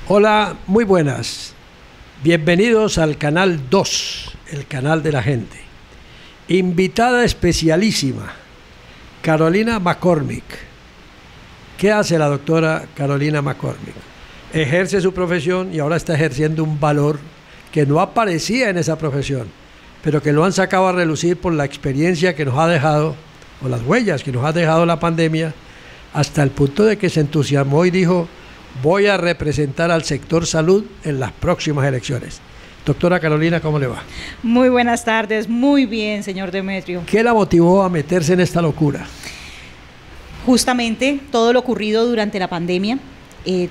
Hola, muy buenas. Bienvenidos al canal 2, el canal de la gente. Invitada especialísima, Carolina McCormick. ¿Qué hace la doctora Carolina McCormick? Ejerce su profesión y ahora está ejerciendo un valor que no aparecía en esa profesión, pero que lo han sacado a relucir por la experiencia que nos ha dejado, o las huellas que nos ha dejado la pandemia, hasta el punto de que se entusiasmó y dijo: voy a representar al sector salud en las próximas elecciones. Doctora Carolina, ¿cómo le va? Muy buenas tardes, muy bien, señor Demetrio. ¿Qué la motivó a meterse en esta locura? Justamente todo lo ocurrido durante la pandemia,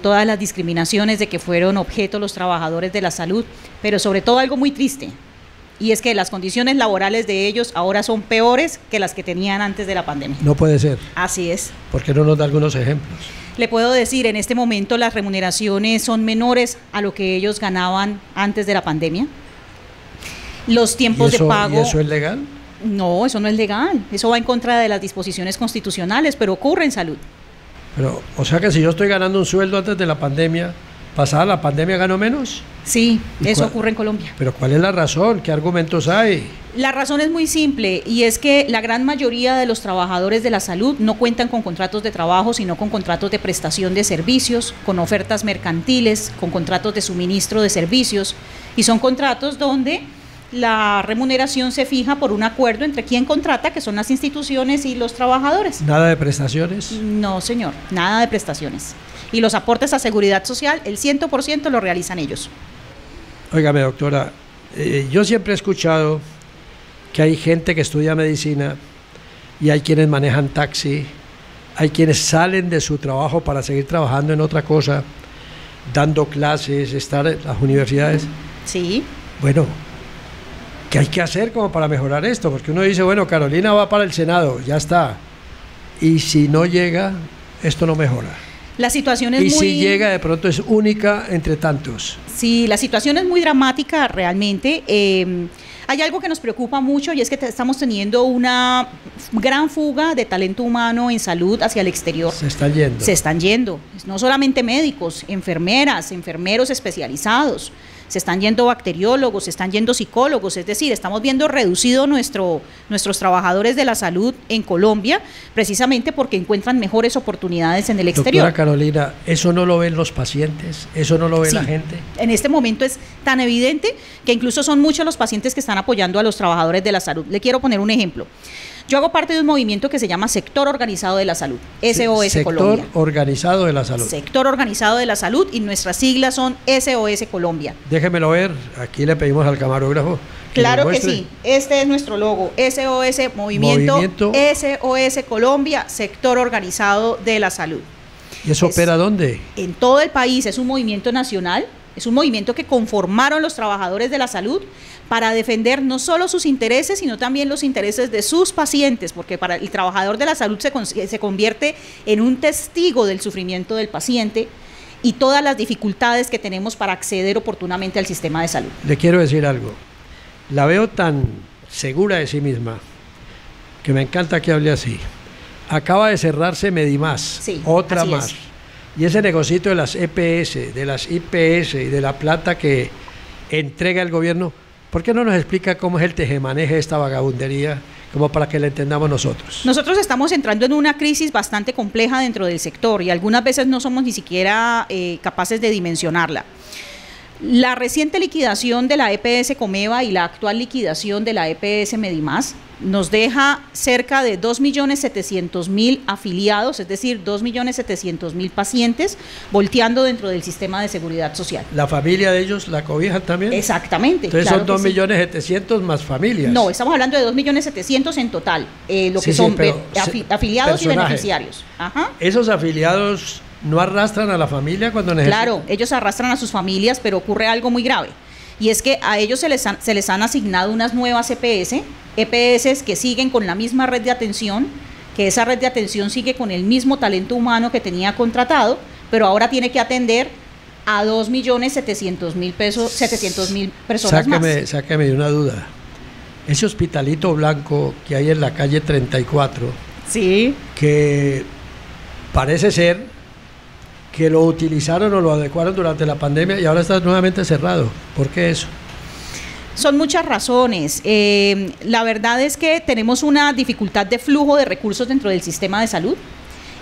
todas las discriminaciones de que fueron objeto los trabajadores de la salud, pero sobre todo algo muy triste, y es que las condiciones laborales de ellos ahora son peores que las que tenían antes de la pandemia. No puede ser. Así es. ¿Por qué no nos da algunos ejemplos? Le puedo decir, en este momento las remuneraciones son menores a lo que ellos ganaban antes de la pandemia. Los tiempos de pago... ¿Y eso es legal? No, eso no es legal. Eso va en contra de las disposiciones constitucionales, pero ocurre en salud. Pero, o sea que si yo estoy ganando un sueldo antes de la pandemia, ¿pasada la pandemia gano menos? Sí, eso ocurre en Colombia. ¿Pero cuál es la razón? ¿Qué argumentos hay? La razón es muy simple, y es que la gran mayoría de los trabajadores de la salud no cuentan con contratos de trabajo, sino con contratos de prestación de servicios, con ofertas mercantiles, con contratos de suministro de servicios, y son contratos donde la remuneración se fija por un acuerdo entre quien contrata, que son las instituciones, y los trabajadores. ¿Nada de prestaciones? No, señor, nada de prestaciones. Y los aportes a seguridad social, el 100% lo realizan ellos. Óigame, doctora, yo siempre he escuchado que hay gente que estudia medicina y hay quienes manejan taxi, hay quienes salen de su trabajo para seguir trabajando en otra cosa, dando clases, estar en las universidades. Sí. Bueno, ¿qué hay que hacer como para mejorar esto? Porque uno dice, bueno, Carolina va para el Senado, ya está. Y si no llega, esto no mejora. La situación es y muy... si llega, de pronto es única entre tantos. Sí, la situación es muy dramática realmente. Hay algo que nos preocupa mucho, y es que estamos teniendo una gran fuga de talento humano en salud hacia el exterior. Se están yendo. Se están yendo. No solamente médicos, enfermeras, enfermeros especializados. Se están yendo bacteriólogos, se están yendo psicólogos, es decir, estamos viendo reducido nuestros trabajadores de la salud en Colombia, precisamente porque encuentran mejores oportunidades en el exterior. Doctora Carolina, ¿eso no lo ven los pacientes? ¿Eso no lo ve la gente? En este momento es tan evidente que incluso son muchos los pacientes que están apoyando a los trabajadores de la salud. Le quiero poner un ejemplo. Yo hago parte de un movimiento que se llama Sector Organizado de la Salud, SOS Colombia. Sector Organizado de la Salud. Sector Organizado de la Salud, y nuestras siglas son SOS Colombia. Déjemelo ver, aquí le pedimos al camarógrafo. Claro que sí, este es nuestro logo, SOS Movimiento SOS Colombia, Sector Organizado de la Salud. ¿Y eso opera dónde? En todo el país, es un movimiento nacional, es un movimiento que conformaron los trabajadores de la salud para defender no solo sus intereses, sino también los intereses de sus pacientes, porque para el trabajador de la salud se convierte en un testigo del sufrimiento del paciente y todas las dificultades que tenemos para acceder oportunamente al sistema de salud. Le quiero decir algo, la veo tan segura de sí misma que me encanta que hable así. Acaba de cerrarse Medimás, sí, otra más. Y ese negocito de las EPS, de las IPS y de la plata que entrega el gobierno, ¿por qué no nos explica cómo es el tejemaneje de esta vagabundería, como para que la entendamos nosotros? Nosotros estamos entrando en una crisis bastante compleja dentro del sector, y algunas veces no somos ni siquiera capaces de dimensionarla. La reciente liquidación de la EPS Comeva y la actual liquidación de la EPS Medimás nos deja cerca de 2.700.000 afiliados, es decir, 2.700.000 pacientes volteando dentro del sistema de seguridad social. ¿La familia de ellos la cobijan también? Exactamente. Entonces claro, son 2.700.000 más familias. No, estamos hablando de 2.700.000 en total, lo que son afiliados y beneficiarios. Ajá. Esos afiliados no arrastran a la familia cuando necesitan. Claro, ellos arrastran a sus familias, pero ocurre algo muy grave. Y es que a ellos se les han asignado unas nuevas EPS que siguen con la misma red de atención, que esa red de atención sigue con el mismo talento humano que tenía contratado, pero ahora tiene que atender a 2.700.000 personas más. Sáqueme de una duda. Ese hospitalito blanco que hay en la calle 34, sí, que parece ser que lo utilizaron o lo adecuaron durante la pandemia y ahora está nuevamente cerrado. ¿Por qué eso? Son muchas razones. La verdad es que tenemos una dificultad de flujo de recursos dentro del sistema de salud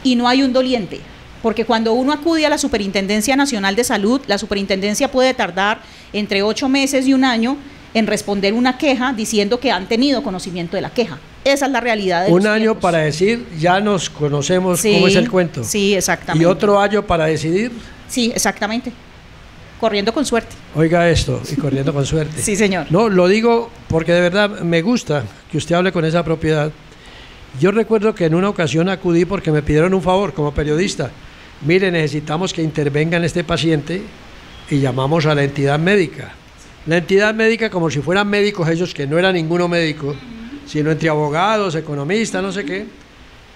y no hay un doliente, porque cuando uno acude a la Superintendencia Nacional de Salud, la superintendencia puede tardar entre 8 meses y un año en responder una queja diciendo que han tenido conocimiento de la queja. Esa es la realidad de un los año tiempos. para decir, ya nos conocemos Sí, cómo es el cuento. Sí, exactamente. ¿Y otro año para decidir? Sí, exactamente. Corriendo con suerte. Oiga esto, y corriendo con suerte. Sí, señor. No, lo digo porque de verdad me gusta que usted hable con esa propiedad. Yo recuerdo que en una ocasión acudí porque me pidieron un favor como periodista. Mire, necesitamos que intervenga en este paciente y llamamos a la entidad médica. La entidad médica, como si fueran médicos ellos, que no era ninguno médico, sino entre abogados, economistas, no sé qué,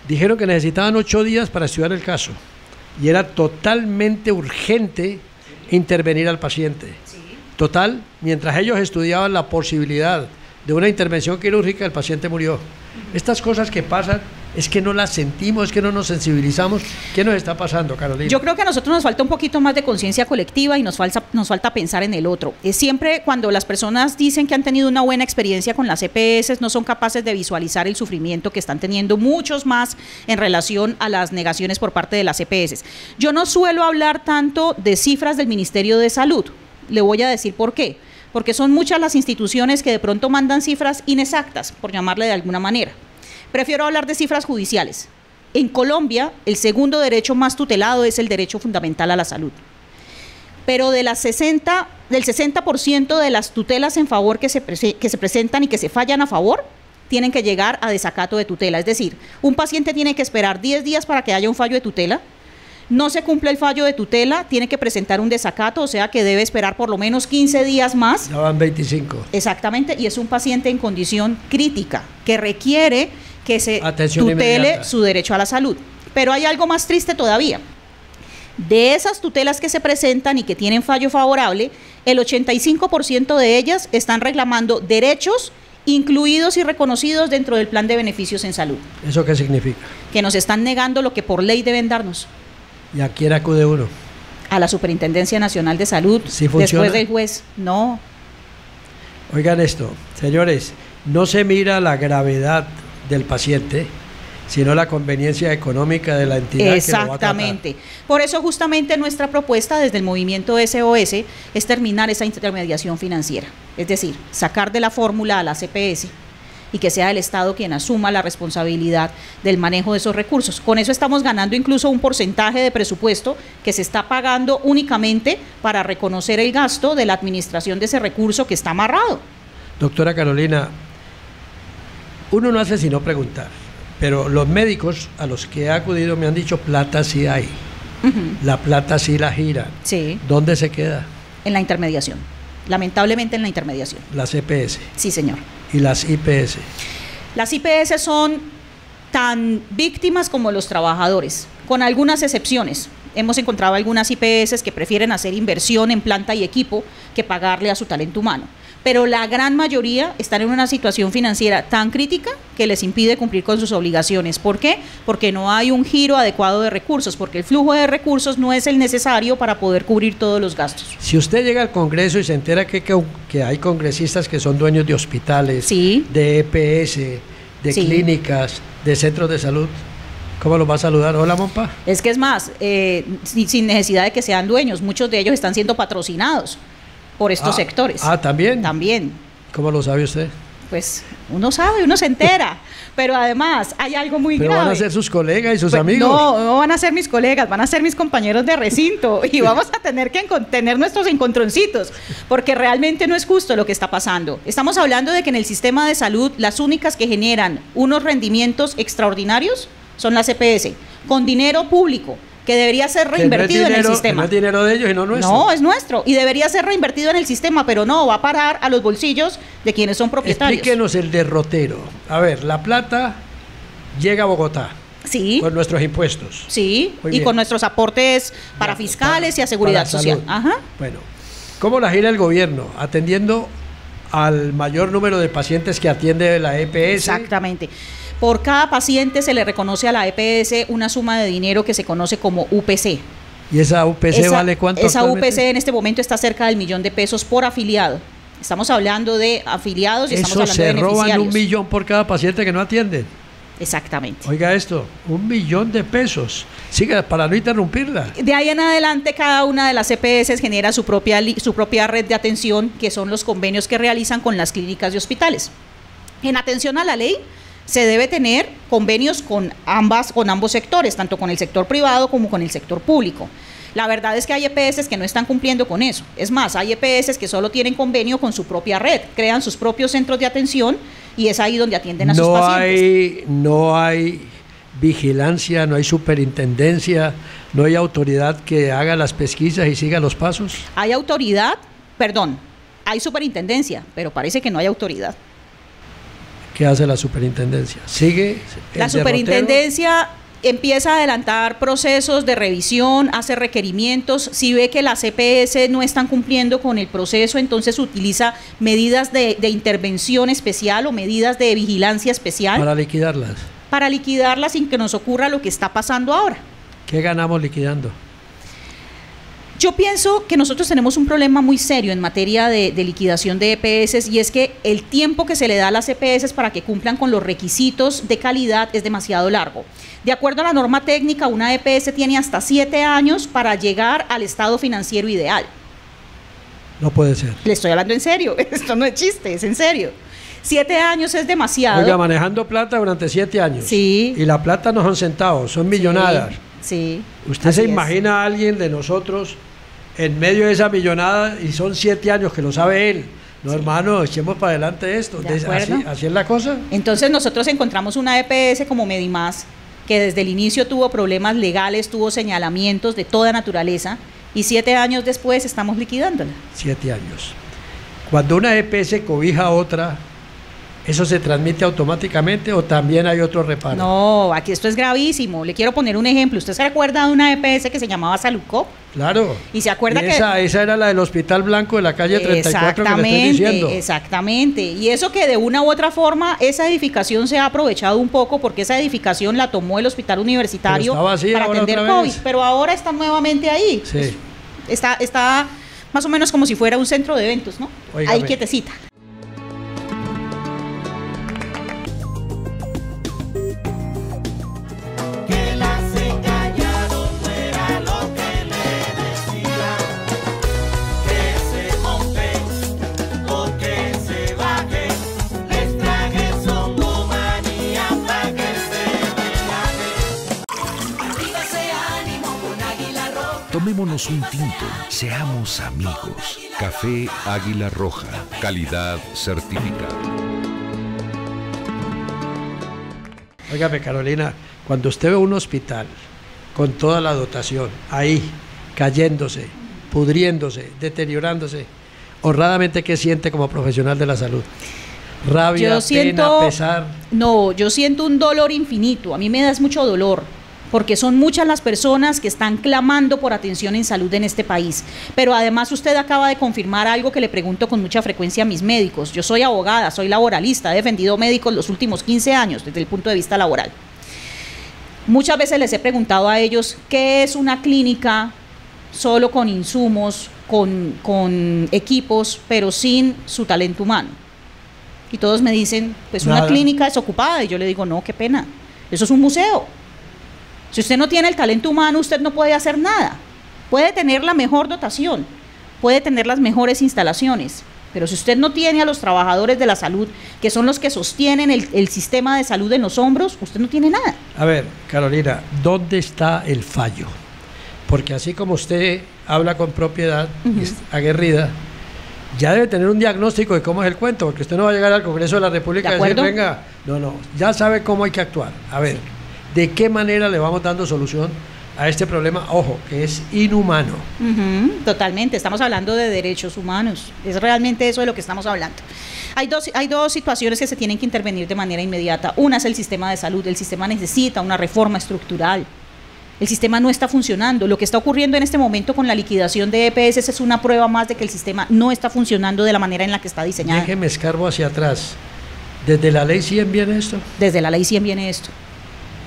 dijeron que necesitaban 8 días para estudiar el caso. Y era totalmente urgente intervenir al paciente. Total, mientras ellos estudiaban la posibilidad de una intervención quirúrgica, el paciente murió. Estas cosas que pasan es que no las sentimos, es que no nos sensibilizamos. ¿Qué nos está pasando, Carolina? Yo creo que a nosotros nos falta un poquito más de conciencia colectiva y nos falta pensar en el otro. Siempre cuando las personas dicen que han tenido una buena experiencia con las EPS, no son capaces de visualizar el sufrimiento que están teniendo muchos más en relación a las negaciones por parte de las EPS. Yo no suelo hablar tanto de cifras del Ministerio de Salud. Le voy a decir por qué. Porque son muchas las instituciones que de pronto mandan cifras inexactas, por llamarle de alguna manera. Prefiero hablar de cifras judiciales. En Colombia, el segundo derecho más tutelado es el derecho fundamental a la salud. Pero del 60% de las tutelas en favor que se presentan y que se fallan a favor, tienen que llegar a desacato de tutela. Es decir, un paciente tiene que esperar 10 días para que haya un fallo de tutela. No se cumple el fallo de tutela, tiene que presentar un desacato, o sea que debe esperar por lo menos 15 días más. Ya van 25. Exactamente, y es un paciente en condición crítica que requiere que se Atención tutele inmediata. su derecho a la salud. Pero hay algo más triste todavía. De esas tutelas que se presentan y que tienen fallo favorable, el 85% de ellas están reclamando derechos incluidos y reconocidos dentro del plan de beneficios en salud. ¿Eso qué significa? Que nos están negando lo que por ley deben darnos. ¿Y a quién acude uno? A la Superintendencia Nacional de Salud, ¿Sí funciona? después del juez. No. Oigan esto, señores, no se mira la gravedad del paciente, sino la conveniencia económica de la entidad. Exactamente. Por eso justamente nuestra propuesta desde el movimiento SOS es terminar esa intermediación financiera, es decir, sacar de la fórmula a la CPS y que sea el Estado quien asuma la responsabilidad del manejo de esos recursos. Con eso estamos ganando incluso un porcentaje de presupuesto que se está pagando únicamente para reconocer el gasto de la administración de ese recurso que está amarrado. Doctora Carolina, uno no hace sino preguntar, pero los médicos a los que he acudido me han dicho plata sí hay, la plata sí la gira. Sí. ¿Dónde se queda? En la intermediación, lamentablemente en la intermediación. Las EPS Sí, señor. y las IPS. Las IPS son tan víctimas como los trabajadores, con algunas excepciones. Hemos encontrado algunas IPS que prefieren hacer inversión en planta y equipo que pagarle a su talento humano. Pero la gran mayoría están en una situación financiera tan crítica que les impide cumplir con sus obligaciones. ¿Por qué? Porque no hay un giro adecuado de recursos, porque el flujo de recursos no es el necesario para poder cubrir todos los gastos. Si usted llega al Congreso y se entera que hay congresistas que son dueños de hospitales, Sí. de EPS, de Sí. clínicas, de centros de salud, ¿cómo los va a saludar? Hola, Mompa. Es que es más, sin necesidad de que sean dueños, muchos de ellos están siendo patrocinados por estos sectores. ¿También? También. ¿Cómo lo sabe usted? Pues uno sabe, uno se entera, pero además hay algo muy Pero grave. van a ser sus colegas y sus Pues, amigos. no van a ser mis colegas, van a ser mis compañeros de recinto y vamos a tener que tener nuestros encontroncitos, porque realmente no es justo lo que está pasando. Estamos hablando de que en el sistema de salud las únicas que generan unos rendimientos extraordinarios son las EPS, con dinero público, que debería ser reinvertido en el sistema. No es dinero de ellos y no nuestro. No, es nuestro y debería ser reinvertido en el sistema, pero no, va a parar a los bolsillos de quienes son propietarios. Explíquenos el derrotero. A ver, la plata llega a Bogotá Sí, con nuestros impuestos. sí, Muy y bien. con nuestros aportes para fiscales y a seguridad para social. salud. Ajá. Bueno, ¿cómo la gira el gobierno? Atendiendo al mayor número de pacientes que atiende la EPS. Exactamente. Por cada paciente se le reconoce a la EPS una suma de dinero que se conoce como UPC. ¿Y esa UPC vale cuánto? Esa UPC en este momento está cerca del $1.000.000 por afiliado. Estamos hablando de afiliados y estamos hablando de beneficiarios. Eso se roban $1.000.000 por cada paciente que no atienden. Exactamente. Oiga esto, $1.000.000. Siga, para no interrumpirla. De ahí en adelante, cada una de las EPS genera su propia red de atención, que son los convenios que realizan con las clínicas y hospitales. En atención a la ley, se debe tener convenios con ambos sectores, tanto con el sector privado como con el sector público. La verdad es que hay EPS que no están cumpliendo con eso. Es más, hay EPS que solo tienen convenio con su propia red, crean sus propios centros de atención y es ahí donde atienden a sus pacientes. No hay vigilancia, no hay superintendencia, no hay autoridad que haga las pesquisas y siga los pasos. Hay superintendencia, pero parece que no hay autoridad. ¿Qué hace la superintendencia? ¿Sigue la superintendencia? Empieza a adelantar procesos de revisión, hace requerimientos. Si ve que las EPS no están cumpliendo con el proceso, entonces utiliza medidas de intervención especial o medidas de vigilancia especial. Para liquidarlas. Para liquidarlas sin que nos ocurra lo que está pasando ahora. ¿Qué ganamos liquidando? Yo pienso que nosotros tenemos un problema muy serio en materia de liquidación de EPS, y es que el tiempo que se le da a las EPS para que cumplan con los requisitos de calidad es demasiado largo. De acuerdo a la norma técnica, una EPS tiene hasta 7 años para llegar al estado financiero ideal. No puede ser. Le estoy hablando en serio, esto no es chiste, es en serio. 7 años es demasiado. Oiga, manejando plata durante 7 años. Sí. Y la plata no son centavos, son millonadas. Sí. ¿Usted se imagina a alguien de nosotros en medio de esa millonada y son 7 años que lo sabe él? No, sí, hermano, echemos para adelante esto. ¿Así es la cosa? Entonces nosotros encontramos una EPS como Medimás, que desde el inicio tuvo problemas legales, tuvo señalamientos de toda naturaleza, y 7 años después estamos liquidándola. 7 años. Cuando una EPS cobija a otra, ¿eso se transmite automáticamente o también hay otro reparo? No, aquí esto es gravísimo. Le quiero poner un ejemplo. ¿Usted se acuerda de una EPS que se llamaba Saludcop? Claro. Y se acuerda esa era la del Hospital Blanco de la calle 34 que le estoy diciendo. Exactamente. Y eso que de una u otra forma esa edificación se ha aprovechado un poco, porque esa edificación la tomó el Hospital Universitario para atender COVID. Pero ahora está nuevamente ahí. Sí. Pues está más o menos como si fuera un centro de eventos, ¿no? Óigame. Ahí quietecita. Tomémonos un tinto, seamos amigos. Café Águila Roja, calidad certificada. Óigame, Carolina, cuando usted ve un hospital con toda la dotación ahí, cayéndose, pudriéndose, deteriorándose, honradamente, ¿qué siente como profesional de la salud? Rabia, pena, pesar. No, yo siento un dolor infinito. A mí me da mucho dolor, porque son muchas las personas que están clamando por atención en salud en este país. Pero además usted acaba de confirmar algo que le pregunto con mucha frecuencia a mis médicos. Yo soy abogada, soy laboralista, he defendido médicos los últimos 15 años desde el punto de vista laboral. Muchas veces les he preguntado a ellos qué es una clínica solo con insumos, con equipos, pero sin su talento humano. Y todos me dicen, pues una clínica desocupada. Y yo le digo, no, qué pena, eso es un museo. Si usted no tiene el talento humano, usted no puede hacer nada. Puede tener la mejor dotación, puede tener las mejores instalaciones, pero si usted no tiene a los trabajadores de la salud, que son los que sostienen el sistema de salud en los hombros, usted no tiene nada. A ver, Carolina, ¿dónde está el fallo? Porque así como usted habla con propiedad, aguerrida, ya debe tener un diagnóstico de cómo es el cuento, porque usted no va a llegar al Congreso de la República y decir, venga, no, ya sabe cómo hay que actuar. A ver, ¿de qué manera le vamos dando solución a este problema? Ojo, que es inhumano. Totalmente, estamos hablando de derechos humanos, es realmente eso de lo que estamos hablando. Hay dos situaciones que se tienen que intervenir de manera inmediata. Una es el sistema de salud. El sistema necesita una reforma estructural. El sistema no está funcionando. Lo que está ocurriendo en este momento con la liquidación de EPS es una prueba más de que el sistema no está funcionando de la manera en la que está diseñado. Déjeme escarbo hacia atrás. ¿Desde la ley 100 viene esto? Desde la ley 100 viene esto.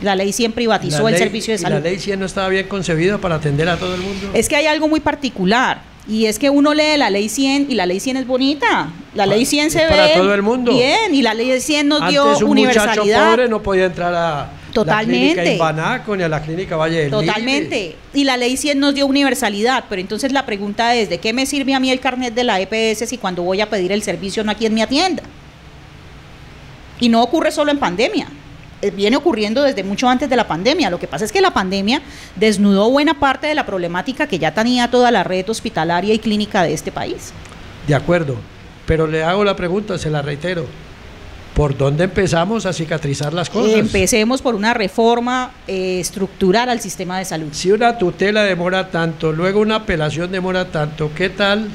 La ley 100 privatizó el servicio de salud. ¿La ley 100 no estaba bien concebida para atender a todo el mundo? Es que hay algo muy particular, y es que uno lee la ley 100 y la ley 100 es bonita. La ley 100 se ve para todo el mundo. Bien, y la ley 100 nos dio Antes un universalidad. muchacho pobre no podía entrar a Totalmente. la clínica Ibanaco ni a la clínica Valle del Totalmente. Libre. Y la ley 100 nos dio universalidad, pero entonces la pregunta es, ¿de qué me sirve a mí el carnet de la EPS si cuando voy a pedir el servicio no hay quien me atienda? Y no ocurre solo en pandemia, viene ocurriendo desde mucho antes de la pandemia. Lo que pasa es que la pandemia desnudó buena parte de la problemática que ya tenía toda la red hospitalaria y clínica de este país. De acuerdo, pero le hago la pregunta, se la reitero. ¿Por dónde empezamos a cicatrizar las cosas? Empecemos por una reforma estructural al sistema de salud. Si una tutela demora tanto, luego una apelación demora tanto, ¿qué tal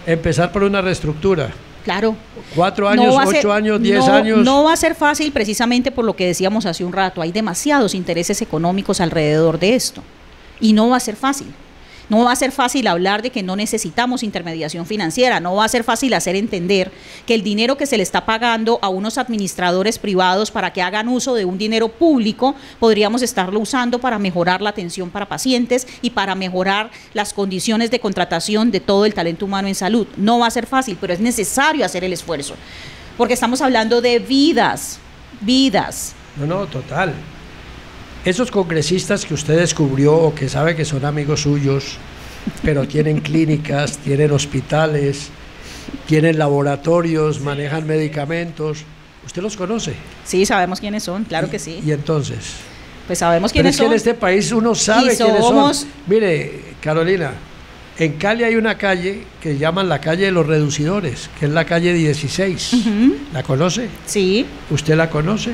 empezar por una reestructura? Claro. 4 años, 8 años, 10 años. No va a ser fácil precisamente por lo que decíamos hace un rato. Hay demasiados intereses económicos alrededor de esto. Y no va a ser fácil. No va a ser fácil hablar de que no necesitamos intermediación financiera, no va a ser fácil hacer entender que el dinero que se le está pagando a unos administradores privados para que hagan uso de un dinero público, podríamos estarlo usando para mejorar la atención para pacientes y para mejorar las condiciones de contratación de todo el talento humano en salud. No va a ser fácil, pero es necesario hacer el esfuerzo, porque estamos hablando de vidas. No, total. Esos congresistas que usted descubrió o que sabe que son amigos suyos, pero tienen clínicas, tienen hospitales, tienen laboratorios, manejan medicamentos, ¿usted los conoce? Sí, sabemos quiénes son, claro que sí. ¿Y entonces? Pues sabemos pero quiénes es que son. en este país uno sabe quiénes son. Mire, Carolina, en Cali hay una calle que llaman la calle de los reducidores, que es la calle 16. ¿La conoce? Sí. ¿Usted la conoce?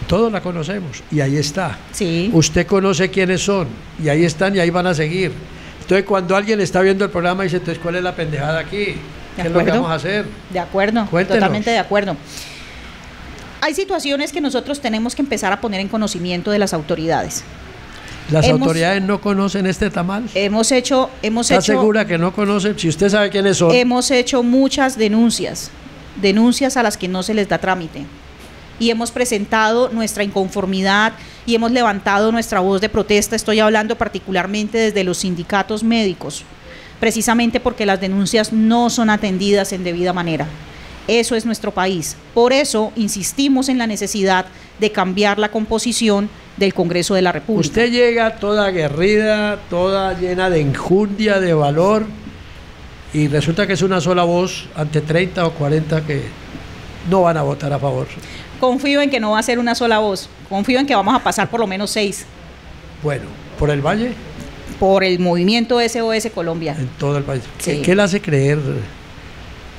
Todos la conocemos y ahí está. Sí. Usted conoce quiénes son y ahí están y ahí van a seguir. Entonces cuando alguien está viendo el programa dice, entonces ¿cuál es la pendejada aquí? ¿Qué es lo que vamos a hacer? De acuerdo, Cuéntenos. Totalmente de acuerdo. Hay situaciones que nosotros tenemos que empezar a poner en conocimiento de las autoridades. ¿Las autoridades no conocen este tamal? ¿Está segura que no conocen? Si usted sabe quiénes son. Hemos hecho muchas denuncias a las que no se les da trámite. Y hemos presentado nuestra inconformidad y hemos levantado nuestra voz de protesta. Estoy hablando particularmente desde los sindicatos médicos, precisamente porque las denuncias no son atendidas en debida manera. Eso es nuestro país. Por eso insistimos en la necesidad de cambiar la composición del Congreso de la República. Usted llega toda aguerrida, toda llena de enjundia, de valor, y resulta que es una sola voz ante 30 o 40 que no van a votar a favor. Confío en que no va a ser una sola voz. Confío en que vamos a pasar por lo menos 6. Bueno, ¿por el Valle? Por el movimiento SOS Colombia. En todo el país. Sí. ¿Qué le hace creer?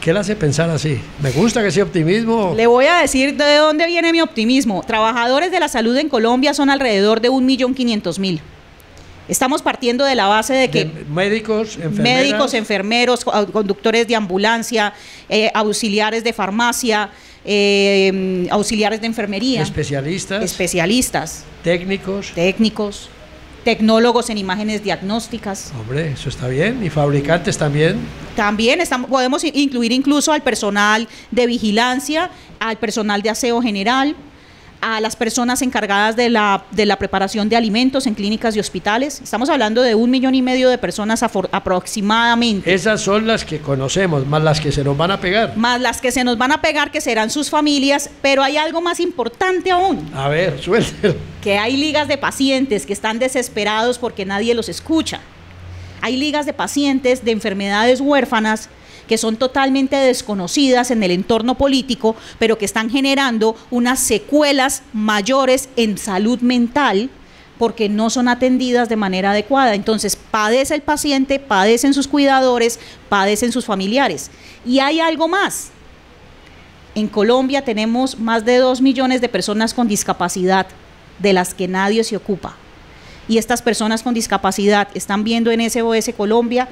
¿Qué le hace pensar así? Me gusta que sea optimismo. Le voy a decir de dónde viene mi optimismo. Trabajadores de la salud en Colombia son alrededor de 1.500.000. Estamos partiendo de la base de que médicos, enfermeros, conductores de ambulancia, auxiliares de farmacia, auxiliares de enfermería, especialistas, técnicos, tecnólogos en imágenes diagnósticas. Hombre, eso está bien. ¿Y fabricantes también? También podemos incluir incluso al personal de vigilancia, al personal de aseo general, a las personas encargadas de la preparación de alimentos en clínicas y hospitales. Estamos hablando de 1,5 millones de personas aproximadamente. Esas son las que conocemos, más las que se nos van a pegar. Más las que se nos van a pegar, que serán sus familias, pero hay algo más importante aún. A ver, suéltelo. Que hay ligas de pacientes que están desesperados porque nadie los escucha. Hay ligas de pacientes de enfermedades huérfanas que son totalmente desconocidas en el entorno político, pero que están generando unas secuelas mayores en salud mental porque no son atendidas de manera adecuada. Entonces, padece el paciente, padecen sus cuidadores, padecen sus familiares. Y hay algo más. En Colombia tenemos más de 2 millones de personas con discapacidad, de las que nadie se ocupa. Y estas personas con discapacidad están viendo en SOS Colombia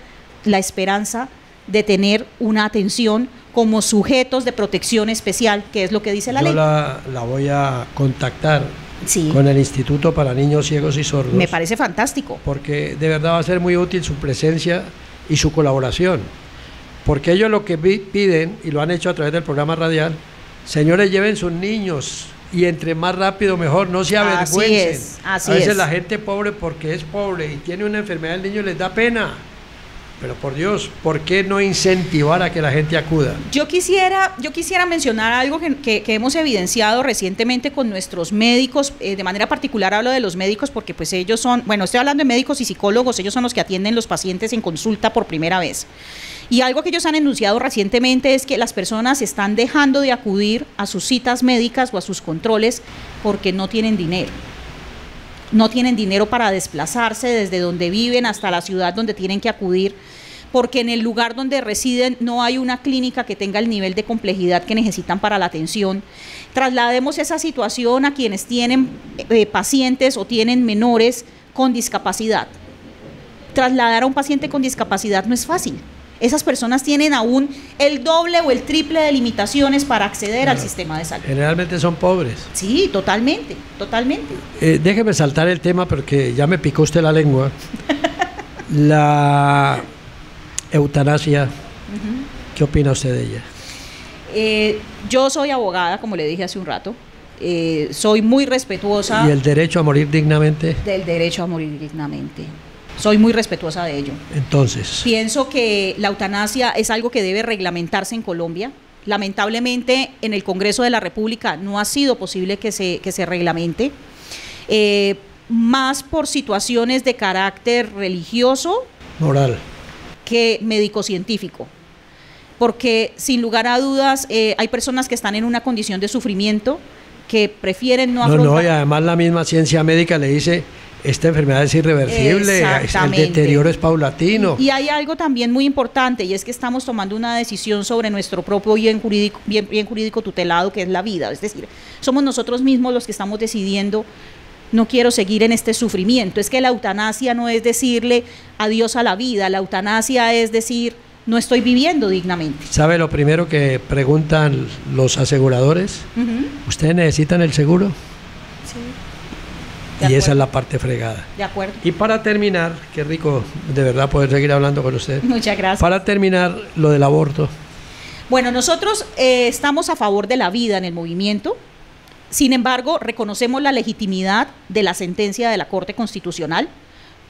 la esperanza de tener una atención como sujetos de protección especial, que es lo que dice la ley. Yo la voy a contactar sí. con el Instituto para Niños Ciegos y Sordos. Me parece fantástico. Porque de verdad va a ser muy útil su presencia y su colaboración. Porque ellos lo que piden, y lo han hecho a través del programa radial, señores, lleven sus niños y entre más rápido mejor, no se avergüencen. Así a veces es. la gente pobre porque es pobre y tiene una enfermedad del niño les da pena. Pero por Dios, ¿por qué no incentivar a que la gente acuda? Yo quisiera mencionar algo que hemos evidenciado recientemente con nuestros médicos, de manera particular hablo de los médicos porque pues ellos son, bueno, estoy hablando de médicos y psicólogos, ellos son los que atienden los pacientes en consulta por primera vez. Y algo que ellos han enunciado recientemente es que las personas están dejando de acudir a sus citas médicas o a sus controles porque no tienen dinero. No tienen dinero para desplazarse desde donde viven hasta la ciudad donde tienen que acudir, porque en el lugar donde residen no hay una clínica que tenga el nivel de complejidad que necesitan para la atención. Traslademos esa situación a quienes tienen pacientes o tienen menores con discapacidad. Trasladar a un paciente con discapacidad no es fácil. Esas personas tienen aún el doble o el triple de limitaciones para acceder al sistema de salud. Generalmente son pobres. Sí, totalmente, totalmente. Déjeme saltar el tema porque ya me picó usted la lengua. La eutanasia, ¿qué opina usted de ella? Yo soy abogada, como le dije hace un rato. Soy muy respetuosa. ¿Y el derecho a morir dignamente? Del derecho a morir dignamente. Soy muy respetuosa de ello. Entonces, pienso que la eutanasia es algo que debe reglamentarse en Colombia. Lamentablemente, en el Congreso de la República no ha sido posible que se reglamente, más por situaciones de carácter religioso, moral, que médico-científico. Porque, sin lugar a dudas, hay personas que están en una condición de sufrimiento que prefieren no afrontar. No, y además la misma ciencia médica le dice: esta enfermedad es irreversible, el deterioro es paulatino. Y hay algo también muy importante, y es que estamos tomando una decisión sobre nuestro propio bien jurídico tutelado, que es la vida. Es decir, somos nosotros mismos los que estamos decidiendo: no quiero seguir en este sufrimiento. Es que la eutanasia no es decirle adiós a la vida, la eutanasia es decir: no estoy viviendo dignamente. ¿Sabe lo primero que preguntan los aseguradores? ¿Ustedes necesitan el seguro? Sí. Y esa es la parte fregada. De acuerdo. Y para terminar, qué rico de verdad poder seguir hablando con usted. Muchas gracias. Para terminar, lo del aborto. Bueno, nosotros estamos a favor de la vida en el movimiento. Sin embargo, reconocemos la legitimidad de la sentencia de la Corte Constitucional,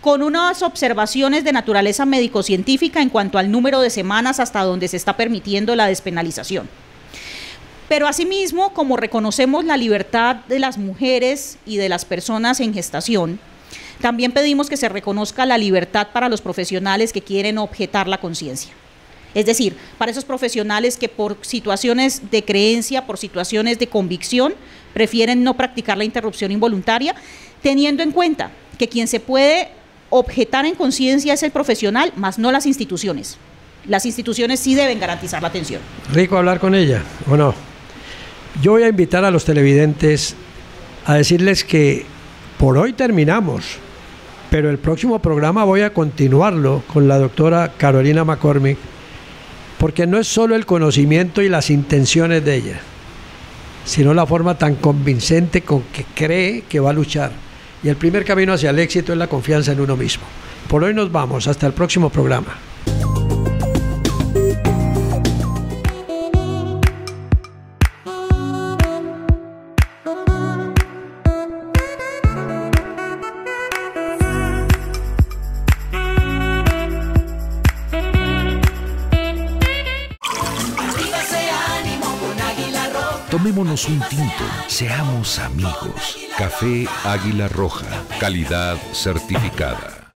con unas observaciones de naturaleza médico-científica en cuanto al número de semanas hasta donde se está permitiendo la despenalización. Pero asimismo, como reconocemos la libertad de las mujeres y de las personas en gestación, también pedimos que se reconozca la libertad para los profesionales que quieren objetar la conciencia. Es decir, para esos profesionales que por situaciones de creencia, por situaciones de convicción, prefieren no practicar la interrupción involuntaria, teniendo en cuenta que quien se puede objetar en conciencia es el profesional, más no las instituciones. Las instituciones sí deben garantizar la atención. Rico hablar con ella, ¿o no? Yo voy a invitar a los televidentes a decirles que por hoy terminamos, pero el próximo programa voy a continuarlo con la doctora Carolina McCormick, porque no es solo el conocimiento y las intenciones de ella, sino la forma tan convincente con que cree que va a luchar. Y el primer camino hacia el éxito es la confianza en uno mismo. Por hoy nos vamos, hasta el próximo programa. Tomémonos un tinto, seamos amigos. Café Águila Roja, calidad certificada.